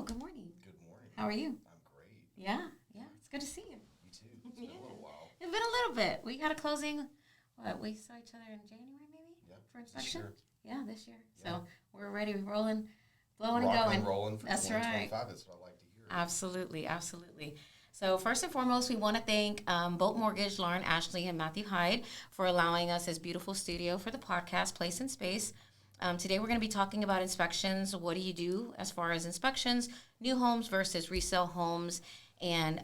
Good morning. Good morning. How are you? I'm great. Yeah. It's good to see you. You too. It's been a little while. It's been a little bit. We got a closing. We saw each other in January, maybe? Yeah. For inspection? This year. Yeah, this year. Yeah. So we're ready, rolling, blowing Rocking and going. and rolling for That's 2025. right. That's what I like to hear. Absolutely. So first and foremost, we want to thank Boat Mortgage, Lauren Ashley, and Matthew Hyde for allowing us this beautiful studio for the podcast, Place and Space. Today we're going to be talking about inspections. What do you do as far as inspections, new homes versus resale homes, and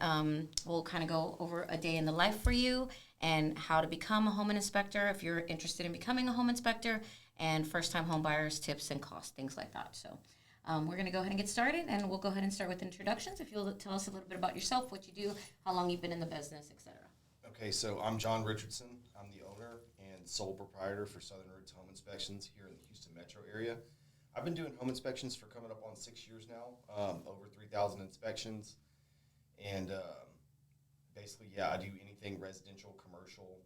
we'll kind of go over a day in the life for you and how to become a home inspector if you're interested in becoming a home inspector, and first-time home buyers, tips and costs, things like that. So we're going to go ahead and get started, and we'll go ahead and start with introductions. If you'll tell us a little bit about yourself, what you do, how long you've been in the business, etc. Okay, so I'm John Richardson. I'm the owner and sole proprietor for Southern Roots Home Inspections here in the Houston metro area. I've been doing home inspections for coming up on 6 years now, over 3,000 inspections. And basically, I do anything residential, commercial,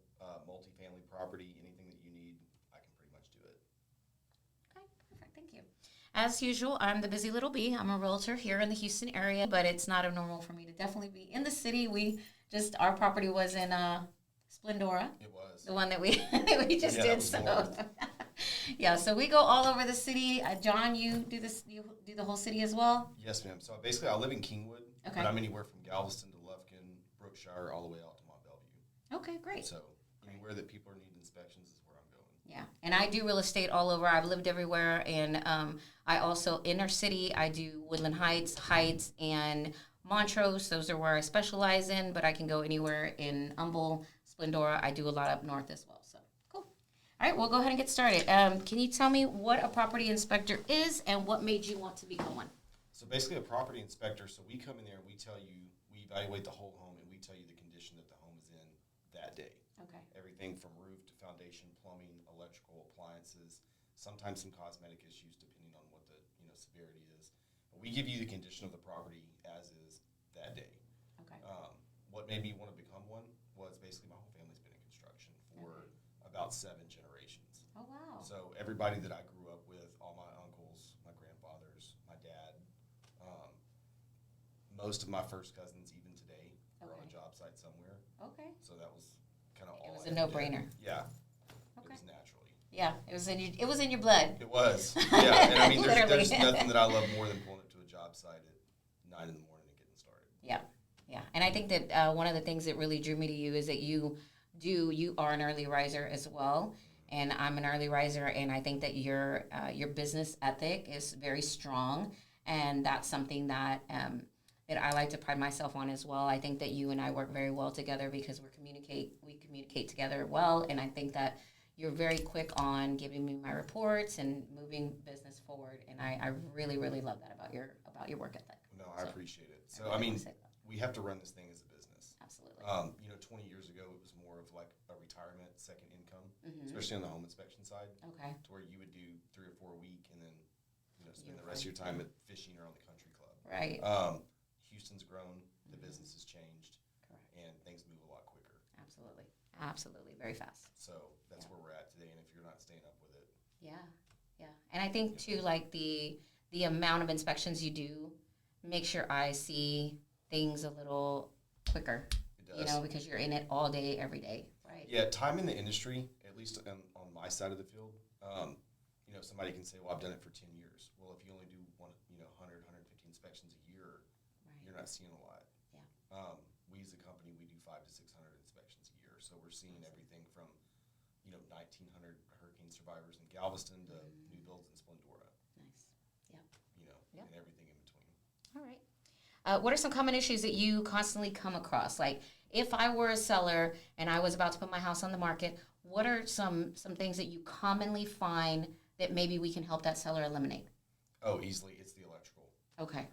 multifamily property, anything that you need, I can pretty much do it. Okay, perfect. Thank you. As usual, I'm the busy little bee. I'm a realtor here in the Houston area, but it's not abnormal for me to definitely be in the city. Our property was in Splendora. It was. The one that we just did. So north. So we go all over the city. John, you do this. You do the whole city as well. Yes, ma'am. So basically, I live in Kingwood, Okay. but I'm anywhere from Galveston to Lufkin, Brookshire, all the way out to Mont Belvieu. Okay, great. So anywhere that people are needing inspections is where I'm going. Yeah, and I do real estate all over. I've lived everywhere, and I also inner city. I do Woodland Heights, and Montrose. Those are where I specialize in, but I can go anywhere in Humble, Splendora. I do a lot up north as well. So cool. All right, we'll go ahead and get started. Can you tell me what a property inspector is and what made you want to become one? So basically, a property inspector. So we come in there and we evaluate the whole home, and we tell you the condition that the home is in that day. Okay. Everything from roof to foundation, plumbing, electrical, appliances. Sometimes some cosmetic issues, depending on what the severity is. But we give you the condition of the property as is that day. Okay. What made me want to become one was basically my whole family's been in construction for about 7 generations. Oh, wow. So everybody that I grew up with, all my uncles, my grandfathers, my dad, most of my first cousins, even today, are on a job site somewhere. Okay. So that was kind of all. It was a no-brainer. Yeah. Okay. It was naturally. Yeah, it was in your blood. It was. Yeah, and I mean, there's Literally. nothing that I love more than pulling up to a job site at 9 in the morning and getting started. Yeah. And I think that one of the things that really drew me to you is that you are an early riser as well, and I'm an early riser, and I think that your business ethic is very strong, and that's something that I like to pride myself on as well. I think that you and I work very well together because we communicate together well, and I think that you're very quick on giving me my reports and moving business forward, and I really, really love that about your work ethic. No, I appreciate it. So, I mean, we have to run this thing as a business. Absolutely. 20 years ago, it was more of like a retirement, second income, especially on the home inspection side. Okay. To where you would do 3 or 4 a week and then, spend the rest of your time at fishing or on the country club. Right. Houston's grown, the business has changed, Correct. and things move a lot quicker. Absolutely, very fast. So that's where we're at today, and if you're not staying up with it. Yeah. And I think too, like the amount of inspections you do makes your eyes see things a little quicker. It does. Because you're in it all day, every day, right? Yeah, time in the industry, at least on my side of the field, somebody can say, well, I've done it for 10 years. Well, if you only do 100, 150 inspections a year, Right. you're not seeing a lot. Yeah. We as a company, we do 500 to 600 inspections a year. So we're seeing everything from, 1,900 hurricane survivors in Galveston to new builds in Splendora. Nice. Yep. And everything in between. All right. What are some common issues that you constantly come across? Like, if I were a seller and I was about to put my house on the market, what are some things that you commonly find that maybe we can help that seller eliminate? Oh, easily. It's the electrical. Okay.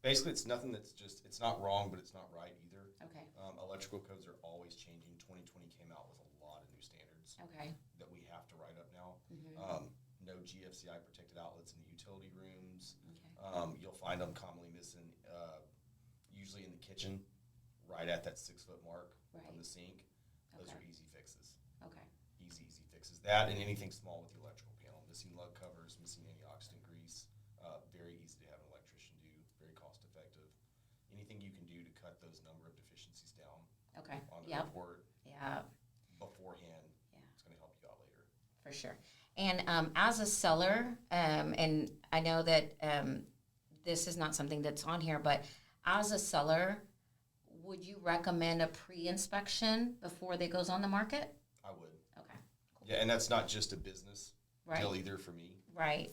It's nothing that's just, it's not wrong, but it's not right either. Okay. Electrical codes are always changing. 2020 came out with a lot of new standards Okay. that we have to write up now. No GFCI protected outlets in the utility rooms. Okay. You'll find them commonly missing, usually in the kitchen, right at that 6-foot mark Right. from the sink. Those are easy fixes. Okay. Easy fixes. That and anything small with the electrical panel, missing lug covers, missing any oxygen grease. Very easy to have an electrician do. anything you can do to cut those number of deficiencies down Okay. on the Yep. report Yeah. beforehand, Yeah. it's going to help you out later. For sure. And as a seller, and I know that this is not something that's on here, but as a seller, would you recommend a pre-inspection before they goes on the market? I would. Okay. Yeah, and that's not just a business Right. deal either for me. Right.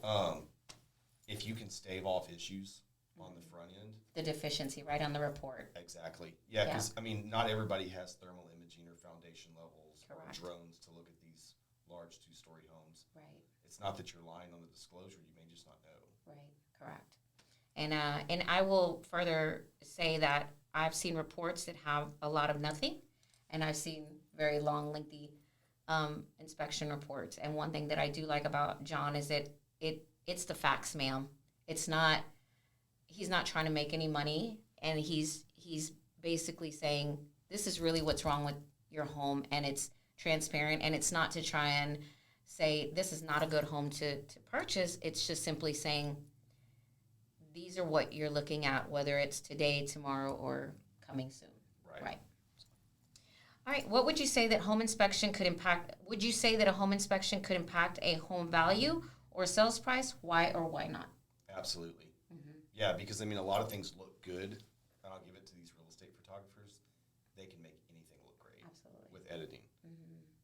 If you can stave off issues on the front end. The deficiency right on the report. Exactly. Yeah, because, I mean, not everybody has thermal imaging or foundation levels or Correct. drones to look at these large two-story homes. Right. It's not that you're lying on the disclosure. You may just not know. Right. Correct. And I will further say that I've seen reports that have a lot of nothing, and I've seen very long, lengthy inspection reports. And one thing that I do like about John is that it's the facts, ma'am. It's not. He's not trying to make any money, and he's basically saying this is really what's wrong with your home, and it's transparent, and it's not to try and say this is not a good home to purchase. It's just simply saying these are what you're looking at, whether it's today, tomorrow, or coming soon. Right. All right. What would you say that home inspection could impact? Would you say that a home inspection could impact a home value or sales price? Why or why not? Absolutely. Yeah, because, I mean, a lot of things look good, and I'll give it to these real estate photographers. They can make anything look great. Absolutely. With editing.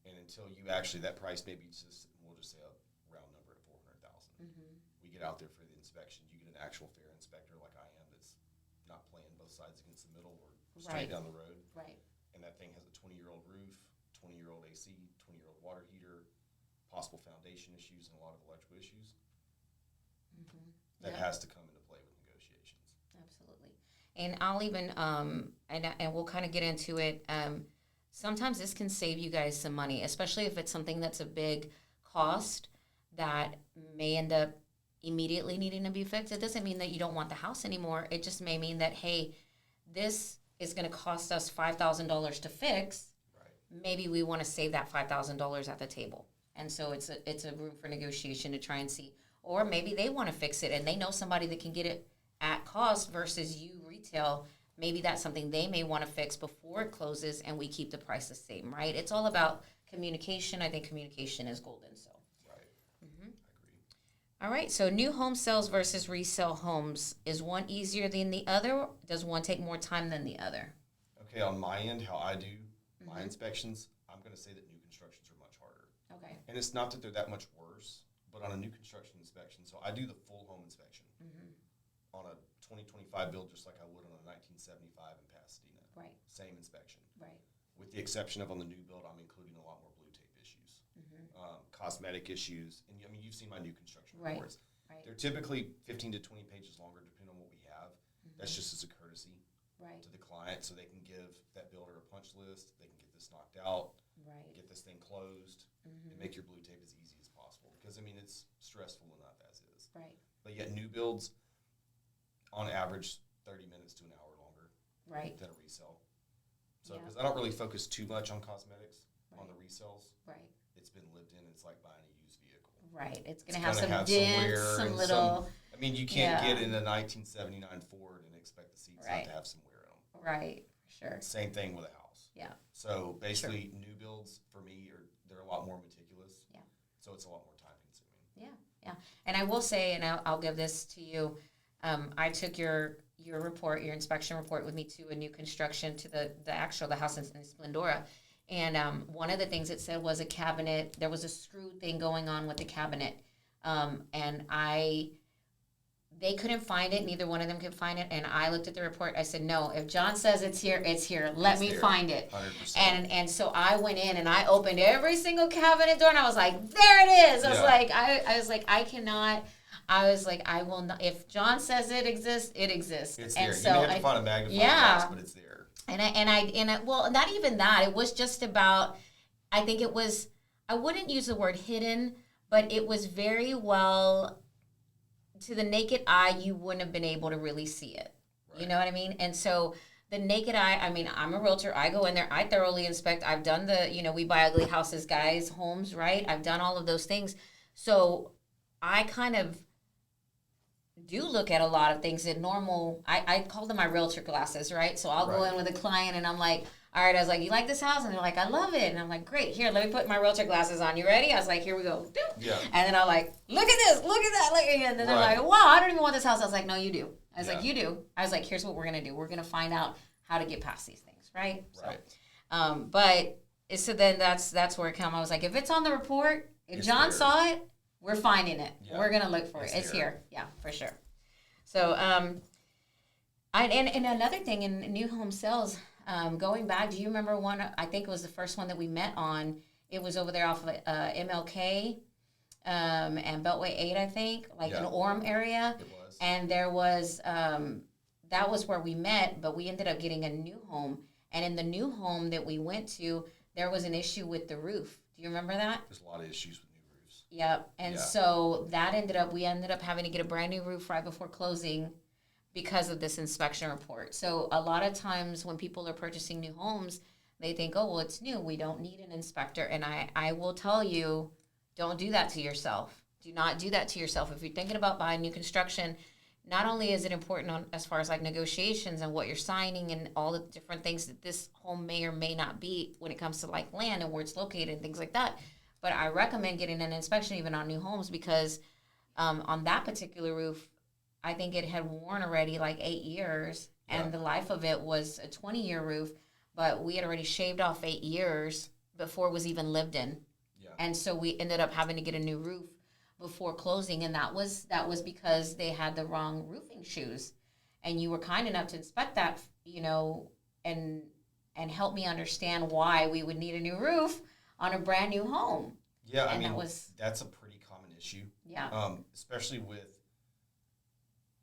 And until you actually, that price maybe just, we'll just say a round number at $400,000. We get out there for the inspection. You get an actual fair inspector like I am that's not playing both sides against the middle or straight down the road. Right. And that thing has a 20-year-old roof, 20-year-old AC, 20-year-old water heater, possible foundation issues, and a lot of electrical issues. That has to come into play with negotiations. Absolutely. And I'll even, and we'll kind of get into it. Sometimes this can save you guys some money, especially if it's something that's a big cost that may end up immediately needing to be fixed. It doesn't mean that you don't want the house anymore. It just may mean that, hey, this is going to cost us $5,000 to fix. Right. Maybe we want to save that $5,000 at the table. And so it's a room for negotiation to try and see. Or maybe they want to fix it and they know somebody that can get it at cost versus you retail. Maybe that's something they may want to fix before it closes and we keep the price the same, right? It's all about communication. I think communication is golden. So. Right. I agree. All right. So new home sales versus resale homes. Is one easier than the other? Does one take more time than the other? Okay, on my end, how I do my inspections, I'm going to say that new constructions are much harder. Okay. And it's not that they're that much worse, but on a new construction inspection, so I do the full home inspection on a 2025 build just like I would on a 1975 in Pasadena. Right. Same inspection. Right. With the exception of on the new build, I'm including a lot more blue tape issues, cosmetic issues. And I mean, you've seen my new construction Right. reports. Right. They're typically 15 to 20 pages longer depending on what we have. That's just as a courtesy Right. to the client so they can give that builder a punch list. They can get this knocked out, Right. get this thing closed, and make your blue tape as easy as possible. Because, I mean, it's stressful enough as is. Right. But yet new builds, on average, 30 minutes to an hour longer Right. than a resale. So, Yeah. because I don't really focus too much on cosmetics on the resales. Right. It's been lived in. It's like buying a used vehicle. Right. It's going It's to have gonna some dents, wear some and little. I mean, you can't Yeah. get in a 1979 Ford and expect the seats Right. not to have some wear in them. Right. Sure. Same thing with a house. Yeah. So basically, new builds for me they're a lot more meticulous. Yeah. So it's a lot more time consuming. Yeah. Yeah. And I will say, and I'll give this to you. I took your report, your inspection report, with me to a new construction to the house in Splendora, and one of the things it said was a cabinet. There was a screw thing going on with the cabinet, and they couldn't find it. Neither one of them could find it. And I looked at the report. I said, no, if John says it's here, it's here. Let me find it. 100%. And so I went in and I opened every single cabinet door and I was like, there it is. I was like, I cannot. I was like, I will not. If John says it exists, it exists. It's and there. So you may have to find a magnifying glass, but it's there. And well, not even that. It was just about. I think it was. I wouldn't use the word hidden, but it was very well. To the naked eye, you wouldn't have been able to really see it. Right. You know what I mean? And so the naked eye, I mean, I'm a realtor. I go in there. I thoroughly inspect. I've done we buy ugly houses, guys, homes, right? I've done all of those things. So I kind of do look at a lot of things in normal. I call them my realtor glasses, right? So I'll go in with a client and I'm like, all right, I was like, you like this house? And they're like, I love it. And I'm like, great. Here, let me put my realtor glasses on. You ready? I was like, here we go. Yeah. And then I'm like, look at this. Look at that. And then they're like, wow, I don't even want this house. I was like, no, you do. I was like, you do. I was like, here's what we're going to do. We're going to find out how to get past these things, right? Right. So then that's where it came. I was like, if it's on the report, if John saw it, we're finding it. Yeah. We're going to look for it. It's here. Yeah, for sure. So, and another thing in new home sales, going back, do you remember one? I think it was the first one that we met on. It was over there off of MLK and Beltway 8, I think, like in Orem area. It was. And there was, that was where we met, but we ended up getting a new home. And in the new home that we went to, there was an issue with the roof. Do you remember that? There's a lot of issues with new roofs. Yep. And so we ended up having to get a brand new roof right before closing because of this inspection report. So a lot of times when people are purchasing new homes, they think, oh, well, it's new. We don't need an inspector. And I will tell you, don't do that to yourself. Do not do that to yourself. If you're thinking about buying new construction, not only is it important as far as like negotiations and what you're signing and all the different things that this home may or may not be when it comes to like land and where it's located and things like that, but I recommend getting an inspection even on new homes because on that particular roof, I think it had worn already like 8 years, and the life of it was a 20-year roof, but we had already shaved off 8 years before it was even lived in. Yeah. And so we ended up having to get a new roof before closing, and that was because they had the wrong roofing shoes. And you were kind enough to inspect that, and help me understand why we would need a new roof on a brand new home. Yeah, and that's a pretty common issue. Yeah. Especially with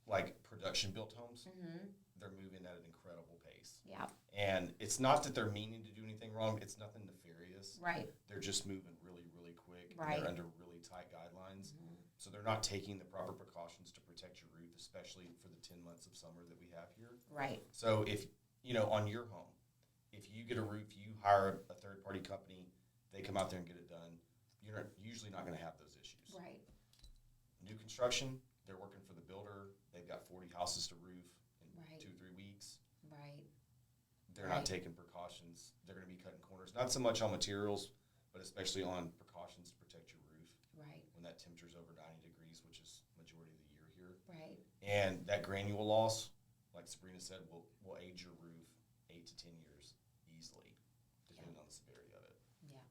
like production built homes. Mm-hmm. They're moving at an incredible pace. Yeah. And it's not that they're meaning to do anything wrong. It's nothing nefarious. Right. They're just moving really, really quick. Right. And they're under really tight guidelines. Mm-hmm. So they're not taking the proper precautions to protect your roof, especially for the 10 months of summer that we have here. Right. So if, on your home, if you get a roof, you hire a third-party company, they come out there and get it done, you're usually not going to have those issues. Right. New construction, they're working for the builder. They've got 40 houses to roof in 2-3 weeks. Right. They're not taking precautions. They're going to be cutting corners. Not so much on materials, but especially on precautions to protect your roof. Right. When that temperature's over 90 degrees, which is majority of the year here. Right. And that granule loss, like Sabrina said, will age your roof 8 to 10 years easily, depending on the severity of it. Yeah.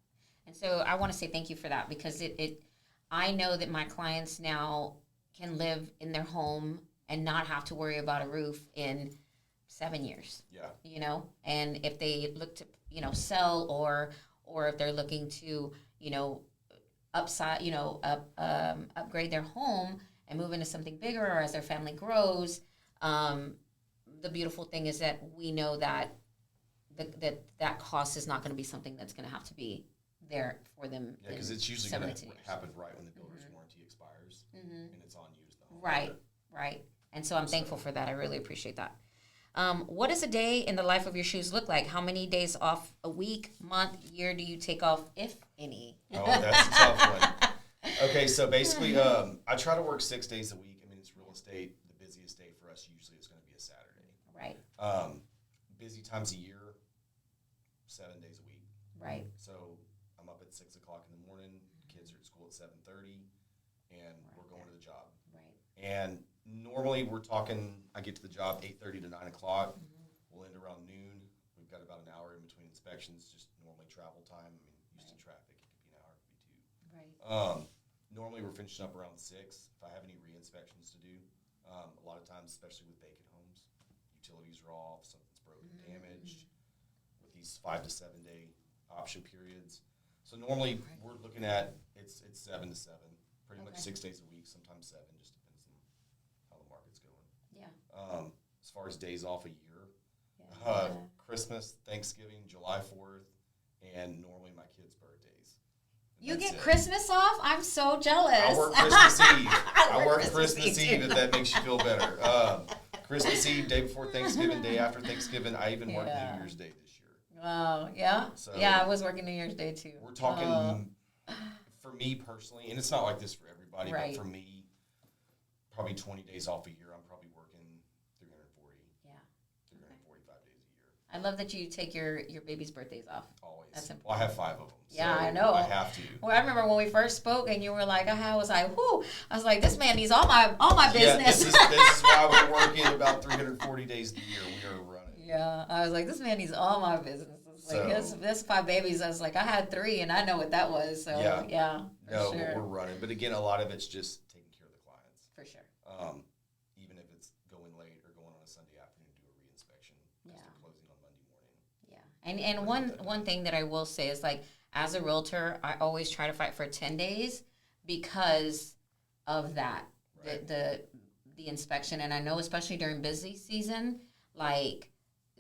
And so I want to say thank you for that because I know that my clients now can live in their home and not have to worry about a roof in 7 years. Yeah. And if they look to, sell or if they're looking to, upgrade their home and move into something bigger or as their family grows, the beautiful thing is that we know that that cost is not going to be something that's going to have to be there for them. Yeah, because it's usually going to happen right when the builder's warranty expires, and it's on you as the homeowner. Right. And so I'm thankful for that. I really appreciate that. What does a day in the life of your shoes look like? How many days off a week, month, year do you take off, if any? Oh, that's a tough one. Okay, so basically, I try to work 6 days a week. I mean, it's real estate. The busiest day for us usually is going to be a Saturday. Right. Busy times a year, 7 days a week. Right. So I'm up at 6 o'clock in the morning. Kids are at school at 7:30, and we're going to the job. Right. And normally we're talking, I get to the job 8:30 to 9 o'clock. Mm-hmm. We'll end around noon. We've got about an hour in between inspections, just normally travel time. I mean, Houston traffic, it could be an hour, it could be 2. Right. Normally we're finishing up around 6. If I have any re-inspections to do, a lot of times, especially with vacant homes, utilities are off, something's broken, damaged, with these 5 to 7 day option periods. So normally we're looking at, it's 7 to 7, pretty much 6 days a week, sometimes 7, just depends on how the market's going. Yeah. As far as days off a year, Christmas, Thanksgiving, July 4th, and normally my kids' birthdays. You get Christmas off? I'm so jealous. I work Christmas Eve. I work Christmas Eve if that makes you feel better. Christmas Eve, day before Thanksgiving, day after Thanksgiving. I even worked New Year's Day this year. Oh, yeah? So yeah, I was working New Year's Day too. We're talking, for me personally, and it's not like this for everybody, but for me probably 20 days off a year. I'm probably working 340, Yeah. 345 days a year. I love that you take your baby's birthdays off. Always. That's important. Well, I have 5 of them. Yeah, so I know. I have to. Well, I remember when we first spoke, and you were like, I was like, whoo. I was like, this man needs all my business. Yeah, this is why we're working about 340 days a year. We are running. Yeah, I was like, this man needs all my business. Like his 5 babies, I was like, I had 3, and I know what that was. So yeah, no, sure. we're running. But again, a lot of it's just taking care of the clients. For sure. Even if it's going late or going on a Sunday afternoon to do a reinspection because they're closing on Monday morning. Yeah, and one thing that I will say is, like, as a realtor, I always try to fight for 10 days because of that, right. the inspection. And I know especially during busy season, like,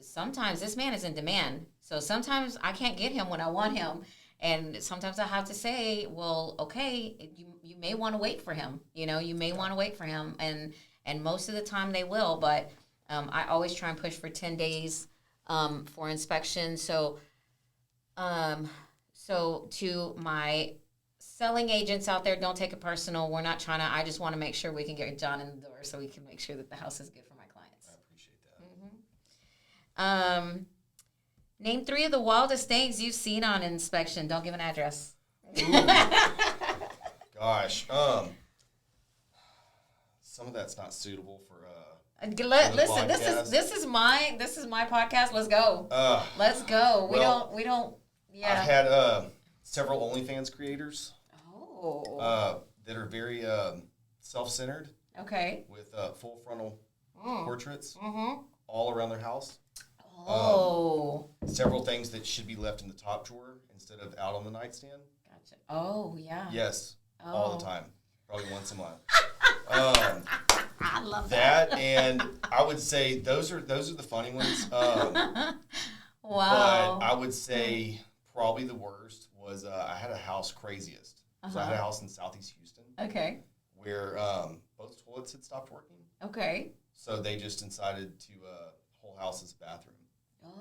sometimes this man is in demand. So sometimes I can't get him when I want him. And sometimes I have to say, well, okay, you may want to wait for him. You may want to wait for him. And most of the time they will. But I always try and push for 10 days for inspection. So to my selling agents out there, don't take it personal. We're not trying to, I just want to make sure we can get John in the door so we can make sure that the house is good for my clients. I appreciate that. Mm-hmm. Name 3 of the wildest things you've seen on inspection. Don't give an address. Gosh. Some of that's not suitable for listen, this is my podcast. Let's go. Let's go. We don't. Yeah. I've had several OnlyFans creators. Oh. That are very self-centered. Okay. With full frontal portraits all around their house. Oh. Several things that should be left in the top drawer instead of out on the nightstand. Gotcha. Oh, yeah. Yes. Oh. All the time. Probably once a month. I love that. And I would say those are the funny ones. Wow. But I would say probably the worst was I had a house craziest. So I had a house in Southeast Houston. Okay. Where both toilets had stopped working. Okay. So they just decided to whole house as a bathroom.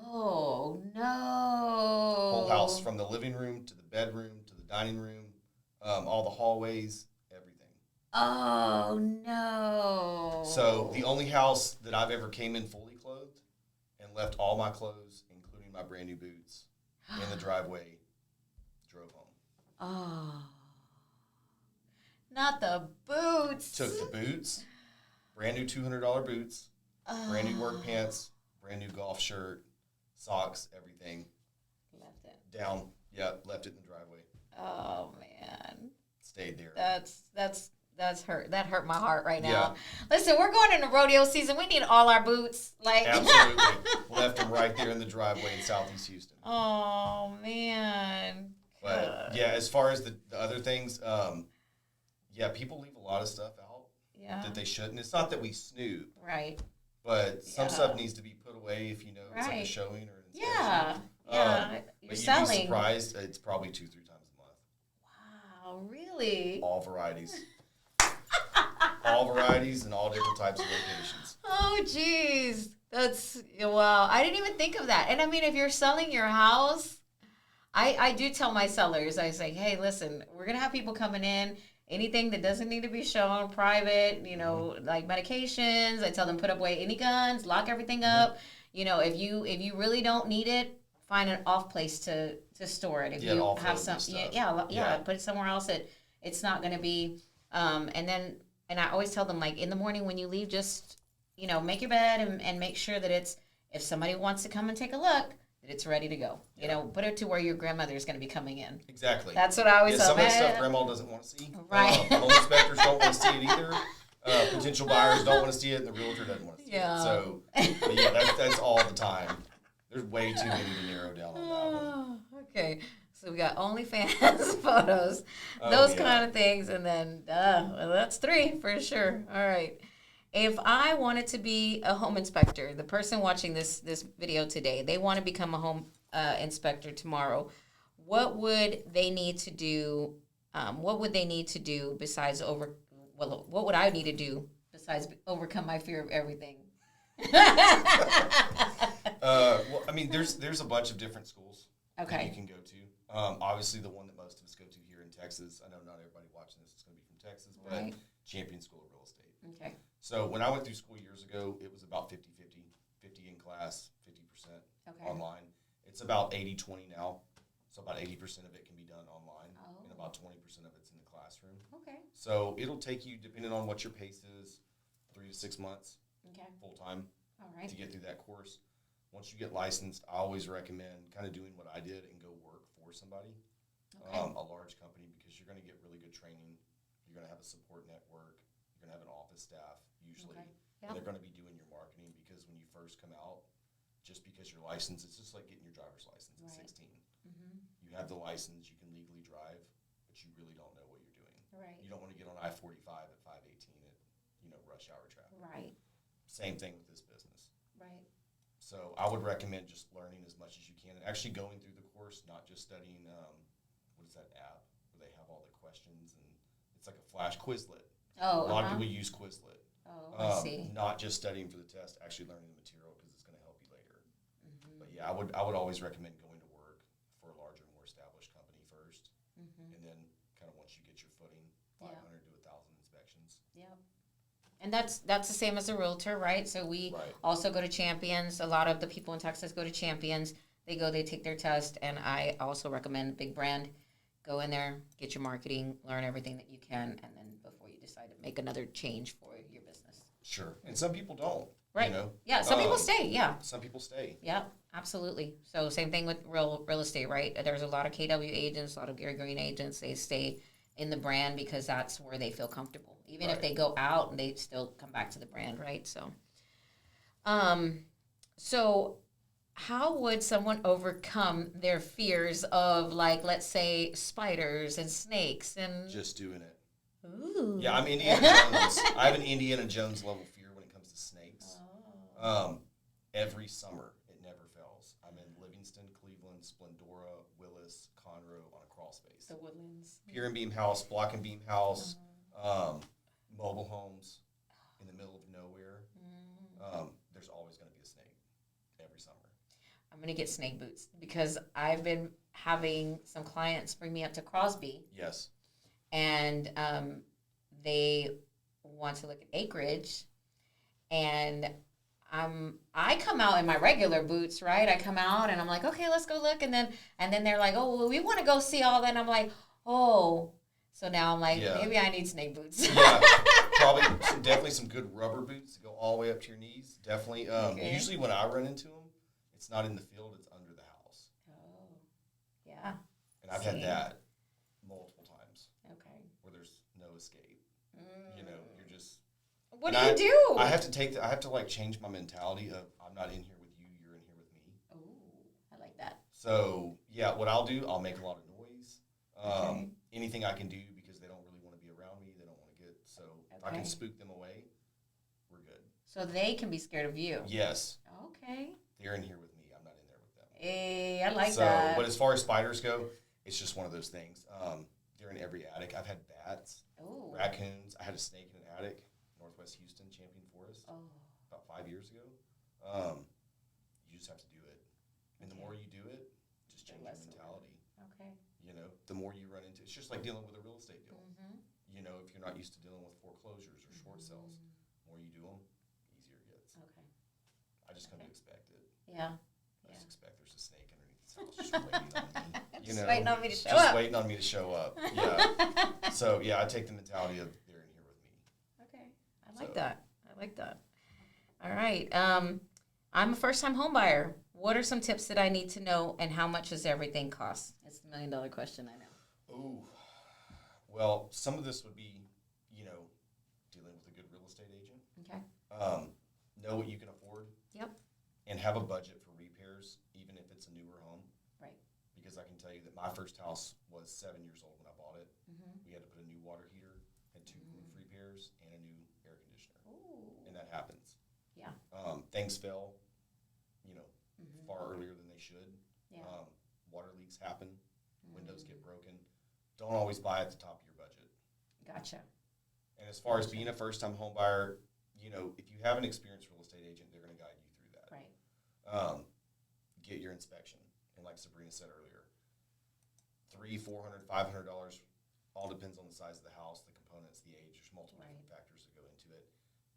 Oh, no. Whole house from the living room to the bedroom to the dining room, all the hallways, everything. Oh, no. So the only house that I've ever came in fully clothed and left all my clothes, including my brand new boots, in the driveway, drove home. Oh. Not the boots. Took the boots, brand new $200 boots, brand new work pants, brand new golf shirt, socks, everything. Left it. Down. Yep, left it in the driveway. Oh, man. Stayed there. That's hurt. That hurt my heart right now. Yeah. Listen, we're going into rodeo season. We need all our boots. Absolutely. Left them right there in the driveway in Southeast Houston. Oh, man. But, yeah, as far as the other things, people leave a lot of stuff out that they shouldn't. It's not that we snoop. Right. But some stuff needs to be put away if you know it's like a showing or an inspection. Yeah. You're but selling. You'd be surprised. It's probably 2-3 times a month. Wow, really? All varieties. All varieties and all different types of locations. Oh, geez. That's, wow. I didn't even think of that. And, I mean, if you're selling your house, I do tell my sellers, I say, hey, listen, we're going to have people coming in. Anything that doesn't need to be shown, private, like medications. I tell them put away any guns, lock everything up. If you really don't need it, find an off place to store it. If you have some, put it somewhere else that it's not going to be. And I always tell them, like, in the morning when you leave, just make your bed and make sure that it's, if somebody wants to come and take a look, that it's ready to go. Put it to where your grandmother is going to be coming in. Exactly. That's what I always tell them. Some of that stuff grandma doesn't want to see. Right. Home inspectors don't want to see it either. Potential buyers don't want to see it, and the realtor doesn't want to see it. So, that's all the time. There's way too many to narrow down on that one. Okay. So we got OnlyFans photos, those kind of things, and then that's 3 for sure. All right. If I wanted to be a home inspector, the person watching this video today, they want to become a home inspector tomorrow, what would they need to do? What would they need to do besides what would I need to do besides overcome my fear of everything? Well, I mean, there's a bunch of different schools that you can go to. Obviously, the one that most of us go to here in Texas, I know not everybody watching this is going to be from Texas, but Champion School of Real Estate. Okay. So when I went through school years ago, it was about 50-50, 50 in class, 50% online. It's about 80-20 now. So about 80% of it can be done online, and about 20% of it's in the classroom. Okay. So it'll take you, depending on what your pace is, 3 to 6 months full time to get through that course. Once you get licensed, I always recommend kind of doing what I did and go work for somebody, a large company, because you're going to get really good training. You're going to have a support network. You're going to have an office staff usually, and they're going to be doing your marketing, because when you first come out, just because you're licensed, it's just like getting your driver's license at 16. You have the license, you can legally drive, but you really don't know what you're doing. Right. You don't want to get on I-45 at 518 at, rush hour traffic. Right. Same thing with this business. Right. So I would recommend just learning as much as you can, and actually going through the course, not just studying, what is that app where they have all the questions, and it's like a flash Quizlet. A lot of people use Quizlet. I see. Not just studying for the test, actually learning the material, because it's going to help you later. But yeah, I would always recommend going to work for a larger, more established company first, and then kind of once you get your footing, 500 to 1,000 inspections. Yep. And that's the same as a realtor, right? So we also go to Champions. A lot of the people in Texas go to Champions. They take their test, and I also recommend Big Brand. Go in there, get your marketing, learn everything that you can, and then before you decide to make another change for your business. Sure. And some people don't. Right. Yeah, some people stay, Some people stay. Yeah, absolutely. So same thing with real estate, right? There's a lot of KW agents, a lot of Gary Green agents. They stay in the brand because that's where they feel comfortable. Even if they go out, and they still come back to the brand, right? So, so how would someone overcome their fears of, like, let's say, spiders and snakes and just doing it? Ooh. Yeah, I'm Indiana Jones. I have an Indiana Jones level fear when it comes to snakes. Every summer, it never fails. I'm in Livingston, Cleveland, Splendora, Willis, Conroe on a crawl space. The Woodlands. Pier and beam house, block and beam house, mobile homes in the middle of nowhere. There's always going to be a snake every summer. I'm going to get snake boots because I've been having some clients bring me up to Crosby. Yes. And they want to look at acreage, and I come out in my regular boots, right? I come out and I'm like, okay, let's go look, and then they're like, oh, well, we want to go see all that. And I'm like, oh, so now I'm like, maybe I need snake boots. Yeah, probably definitely some good rubber boots to go all the way up to your knees. Definitely. Usually when I run into them, it's not in the field; it's under the house. Oh, yeah. And I've had that multiple times. Okay. Where there's no escape. You're just. What do you do? I have to like change my mentality of I'm not in here with you, you're in here with me. Oh, I like that. So yeah, what I'll do, I'll make a lot of noise. Anything I can do, because they don't really want to be around me. They don't want to get so. If I can spook them away, we're good. So they can be scared of you. Yes. Okay. They're in here with me. I'm not in there with them. Hey, I like that. But as far as spiders go, it's just one of those things. They're in every attic. I've had bats, raccoons. I had a snake in an attic, Northwest Houston, Champion Forest, about 5 years ago. You just have to do it. And the more you do it, just change your mentality. Okay. The more you run into, it's just like dealing with a real estate deal. If you're not used to dealing with foreclosures or short sales, the more you do them, easier it gets. Okay. I just come to expect it. Yeah. I just expect there's a snake underneath this house just waiting on me. Just waiting on me to show up. Just waiting on me to show up. Yeah. So, yeah, I take the mentality of they're in here with me. Okay. I like that. All right. I'm a first-time home buyer. What are some tips that I need to know, and how much does everything cost? It's the $1 million question, I know. Ooh. Well, some of this would be, dealing with a good real estate agent. Okay. Know what you can afford. Yep. And have a budget for repairs, even if it's a newer home. Right. Because I can tell you that my first house was 7 years old when I bought it. Mm-hmm. We had to put a new water heater, had 2 roof repairs, and a new air conditioner. Ooh. And that happens. Yeah. Things fell, far earlier than they should. Yeah. Water leaks happen. Windows get broken. Don't always buy at the top of your budget. Gotcha. And as far as being a first-time home buyer, if you have an experienced real estate agent, they're going to guide you through that. Right. Get your inspection. And like Sabrina said earlier, $300, $400, $500, all depends on the size of the house, the components, the age. There's multiple different factors that go into it.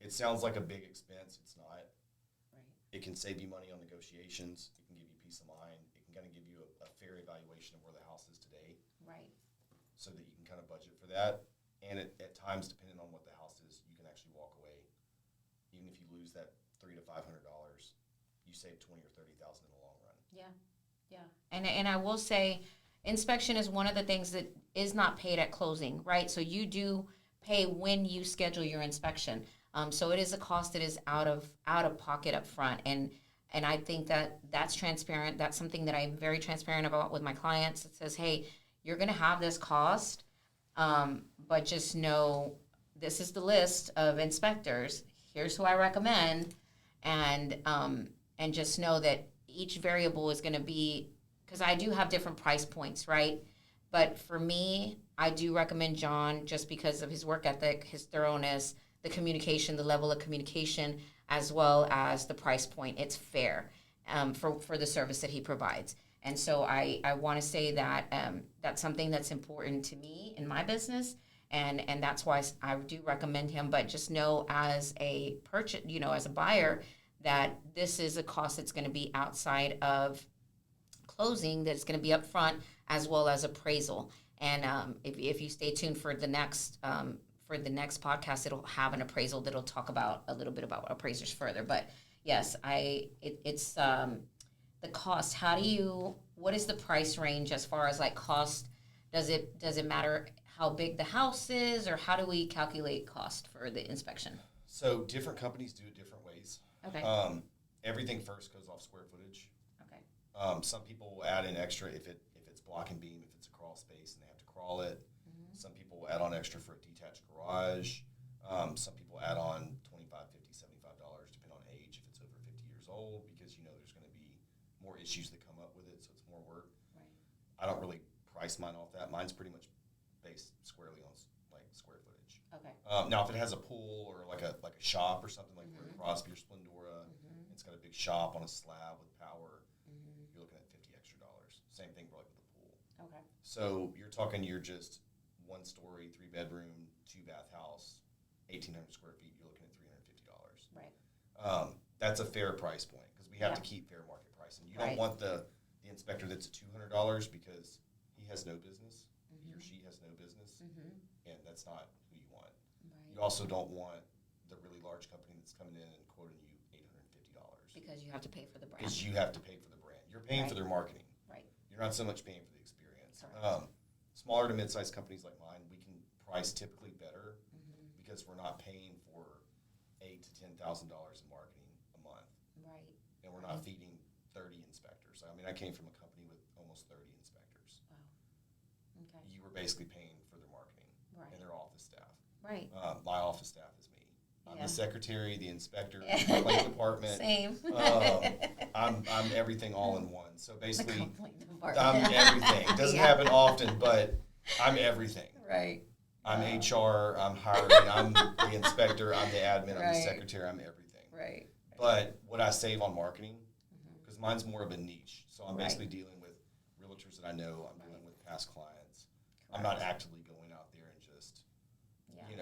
It sounds like a big expense. It's not. Right. It can save you money on negotiations. It can give you peace of mind. It can kind of give you a fair evaluation of where the house is today. Right. So that you can kind of budget for that. And at times, depending on what the house is, you can actually walk away. Even if you lose that $300 to $500, you save $20,000 or $30,000 in the long run. Yeah. Yeah. And I will say, inspection is one of the things that is not paid at closing, right? So you do pay when you schedule your inspection. So it is a cost that is out of pocket up front, and I think that's transparent. That's something that I'm very transparent about with my clients. It says, hey, you're going to have this cost, but just know this is the list of inspectors. Here's who I recommend, and just know that each variable is going to be, because I do have different price points, right? But for me, I do recommend John just because of his work ethic, his thoroughness, the communication, the level of communication, as well as the price point. It's fair for the service that he provides. And so I want to say that that's something that's important to me in my business. And that's why I do recommend him. But just know as a as a buyer, that this is a cost that's going to be outside of closing, that it's going to be upfront as well as appraisal. And if you stay tuned for the next podcast, it'll have an appraisal that'll talk about a little bit about appraisers further. But yes, it's the cost. What is the price range as far as like cost? Does it matter how big the house is, or how do we calculate cost for the inspection? So different companies do it different ways. Okay. Everything first goes off square footage. Okay. Some people will add in extra if it's block and beam, if it's a crawl space and they have to crawl it. Mm-hmm. Some people will add on extra for a detached garage. Some people add on $25, $50, $75, depending on age, if it's over 50 years old, because there's going to be more issues that come up with it, so it's more work. Right. I don't really price mine off that. Mine's pretty much based squarely on like square footage. Okay. Now, if it has a pool or like a shop or something like mm-hmm. Crosby or Splendora, mm-hmm. it's got a big shop on a slab with power, mm-hmm. you're looking at $50 extra. Same thing for like with a pool. Okay. So you're talking you're just 1 story, 3 bedroom, 2 bath house, 1,800 square feet. You're looking at $350. Right. That's a fair price point because we have to keep fair market pricing. You don't want the inspector that's at $200 because he has no business. Mm-hmm. He or she has no business, mm-hmm. and that's not who you want. Right. You also don't want the really large company that's coming in and quoting you $850 because you have to pay for the brand. Because you have to pay for the brand. You're paying for their marketing. Right. You're not so much paying for the experience. Smaller to mid-sized companies like mine, we can price typically better mm-hmm. because we're not paying for $8,000 to $10,000 in marketing a month. Right. And we're not feeding 30 inspectors. I mean, I came from a company with almost 30 inspectors. Wow. Okay. You were basically paying for their marketing and their office staff. Right. My office staff is me. I'm the secretary, the inspector, the complaint department. Same. I'm everything all in one. So basically, I'm everything. It doesn't happen often, but I'm everything. Right. I'm HR, I'm hiring, I'm the inspector, I'm the admin, I'm the secretary, I'm everything. Right. But what I save on marketing, because mine's more of a niche. So I'm basically dealing with realtors that I know. I'm dealing with past clients. Correct. I'm not actively going out there and just,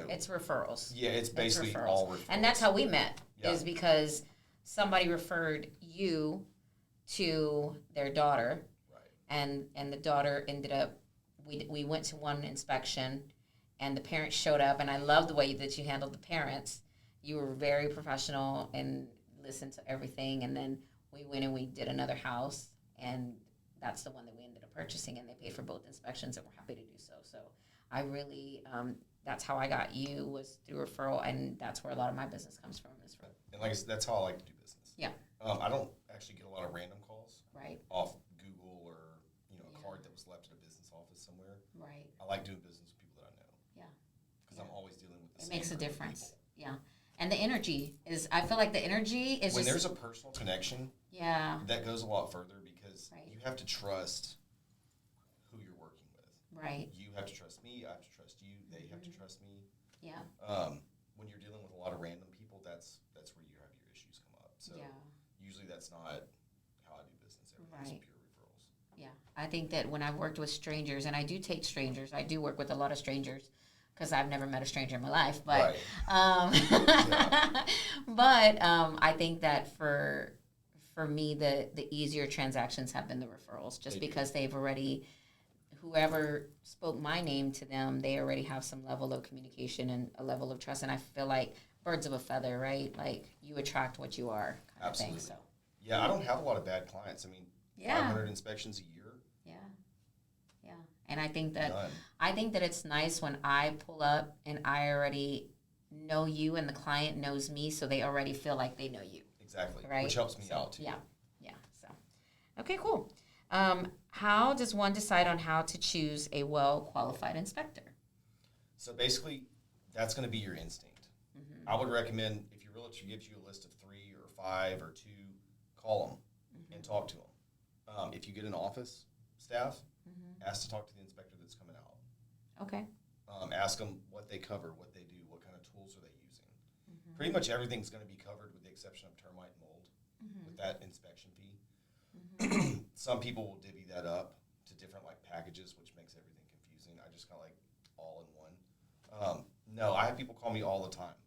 it's referrals. Yeah, it's basically all referrals. And that's how we met, is because somebody referred you to their daughter. Right. And the daughter ended up, we went to one inspection, and the parents showed up, and I love the way that you handled the parents. You were very professional and listened to everything, and then we went and we did another house, and that's the one that we ended up purchasing, and they paid for both inspections, and we're happy to do so. So I really, that's how I got you, was through referral, and that's where a lot of my business comes from. And like I said, that's how I like to do business. Yeah. I don't actually get a lot of random calls. Right. Off Google or, a card that was left at a business office somewhere. Right. I like doing business with people that I know. Yeah. Because I'm always dealing with the same makes a difference. People. Yeah. And the energy is, I feel like the energy is when there's a personal connection. Yeah. That goes a lot further because you have to trust who you're working with. Right. You have to trust me. I have to trust you. They have to trust me. Yeah. When you're dealing with a lot of random people, that's where you have your issues come up. So usually that's not how I do business. Everything's pure referrals. Yeah. I think that when I've worked with strangers, and I do take strangers, I do work with a lot of strangers, because I've never met a stranger in my life. But, Right. Yeah. but I think that for me, the easier transactions have been the referrals, just because they've already, whoever spoke my name to them, they already have some level of communication and a level of trust. And I feel like birds of a feather, right? Like you attract what you are, kind Absolutely. of thing. So Yeah, I don't have a lot of bad clients. I mean, yeah, 500 inspections a year. yeah, yeah. And I think that None. it's nice when I pull up and I already know you and the client knows me, so they already feel like they know you. Exactly. Right? Which helps me So, out too. Yeah, yeah. So, okay, cool. How does one decide on how to choose a well-qualified inspector? So basically, that's going to be your instinct. Mm-hmm. I would recommend if your realtor gives you a list of 3 or 5 or 2, call them and talk to them. If you get an office staff, ask to talk to the inspector that's coming out. Okay. Ask them what they cover, what they do, what kind of tools are they using. Pretty much everything's going to be covered with the exception of termite and mold with that inspection fee. Some people will divvy that up to different like packages, which makes everything confusing. I just kind of like all in one. No, I have people call me all the time